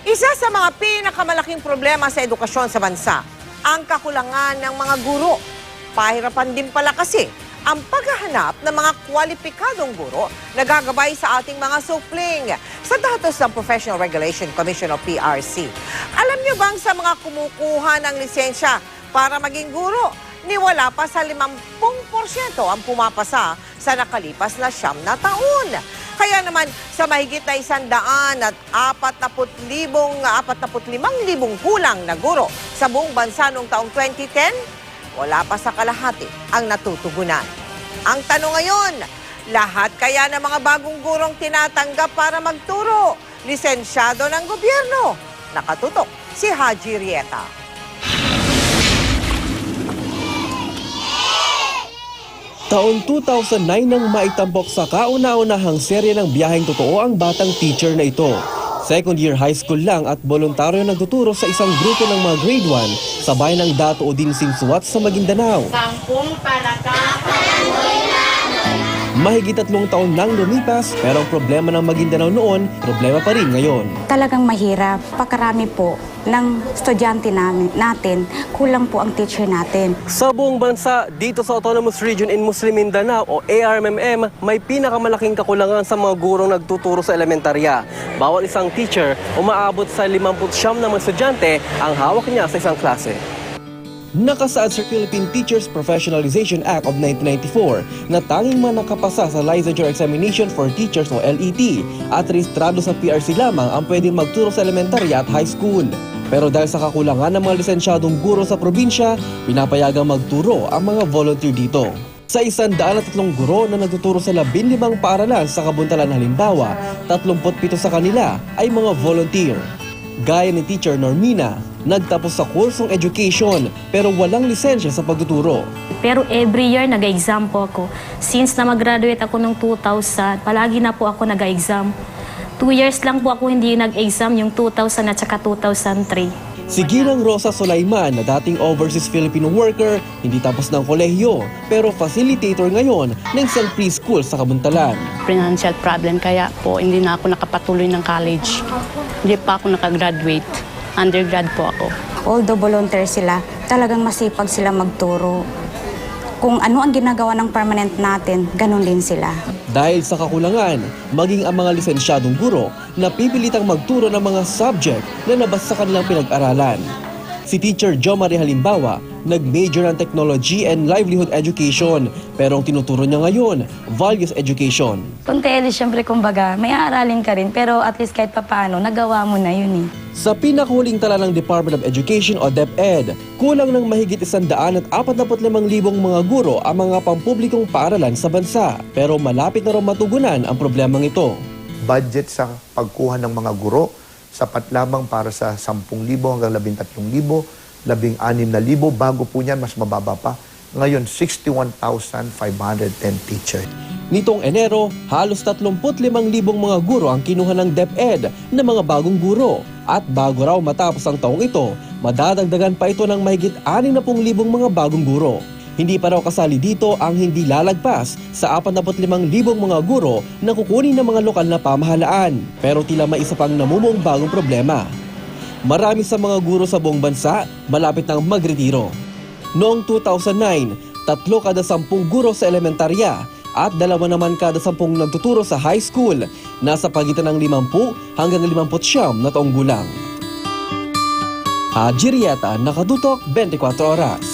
Isa sa mga pinakamalaking problema sa edukasyon sa bansa, ang kakulangan ng mga guro. Pahirapan din pala kasi ang paghahanap ng mga kwalipikadong guro na gagabay sa ating mga supling sa datos ng Professional Regulation Commission o PRC. Alam niyo bang sa mga kumukuha ng lisensya para maging guro, niwala pa sa 50% ang pumapasa sa nakalipas na 9 na taon. Kaya naman sa mahigit na 145,000 kulang na guro sa buong bansa noong taong 2010, wala pa sa kalahati ang natutugunan. Ang tanong ngayon, lahat kaya ng mga bagong gurong tinatanggap para magturo, lisensyado ng gobyerno? Nakatutok si Haji Rieta. Taon 2009 nang maitampok sa kauna-unahang serye ng Biyaheng Totoo ang batang teacher na ito. Second year high school lang at voluntaryo nagtuturo sa isang grupo ng mga grade 1 sa bayan ng Dato Odin Sinsuat sa Maguindanao. 10 palaka. Mahigit 3 taon nang lumipas pero ang problema ng Maguindanao noon, problema pa rin ngayon. Talagang mahirap. Pakarami po ng estudyante natin, kulang po ang teacher natin. Sa buong bansa, dito sa Autonomous Region in Muslim Mindanao o ARMM, may pinakamalaking kakulangan sa mga gurong nagtuturo sa elementarya. Bawat isang teacher, umaabot sa 50 na mga estudyante ang hawak niya sa isang klase. Nakasaad sa Philippine Teachers Professionalization Act of 1994 na tanging man nakapasa sa Licensure Examination for Teachers o LET at rehistrado sa PRC lamang ang pwedeng magturo sa elementarya at high school. Pero dahil sa kakulangan ng mga lisensyadong guro sa probinsya, pinapayagang magturo ang mga volunteer dito. Sa 103 guro na nagtuturo sa 15 paaralan sa Kabuntalan halimbawa, 37 sa kanila ay mga volunteer. Gaya ni Teacher Normina, nagtapos sa kursong education pero walang lisensya sa pagtuturo. Pero every year nag-exam po ako. Since na mag-graduate ako noong 2000, palagi na po ako nag-exam. 2 years lang po ako hindi nag-exam, yung 2000 at saka 2003. Si Ginang Rosa Sulaiman na dating overseas Filipino worker, hindi tapos ng kolehiyo pero facilitator ngayon ng isang preschool sa Kabuntalan. Financial problem kaya po hindi na ako nakapatuloy ng college. Hindi pa ako nakagraduate. Undergrad po ako. Although volunteer sila, talagang masipag sila magturo. Kung ano ang ginagawa ng permanent natin, ganun din sila. Dahil sa kakulangan, maging ang mga lisensyadong guro na pipilitang magturo ng mga subject na nabasa sa kanilang pinag-aralan. Si Teacher Jo Marie halimbawa, nag-major ng Technology and Livelihood Education pero ang tinuturo niya ngayon, Values Education. Kung tele, syempre kumbaga, may aaralin ka rin pero at least kahit papaano, nagawa mo na yun eh. Sa pinakahuling tala ng Department of Education o DepEd, kulang ng mahigit 145,000 mga guro ang mga pampublikong paaralan sa bansa. Pero malapit na raw matugunan ang problemang ito. Budget sa pagkuha ng mga guro, sapat lamang para sa 10,000 hanggang 13,000, 16,000, bago po niyan mas mababa pa. Ngayon, 61,510 teachers. Nitong Enero, halos 35,000 mga guro ang kinuha ng DepEd na mga bagong guro. At bago raw matapos ang taong ito, madadagdagan pa ito ng mahigit 60,000 mga bagong guro. Hindi pa raw kasali dito ang hindi lalagpas sa 45,000 mga guro na kukunin ng mga lokal na pamahalaan. Pero tila may isa pang namumuong bagong problema. Marami sa mga guro sa buong bansa malapit nang magretiro. Noong 2009, 3 kada 10 guro sa elementarya at 2 naman kada 10 nagtuturo sa high school, nasa pagitan ng 50 hanggang 59 na taong gulang. Haji Rieta, Nakatutok, 24 Oras.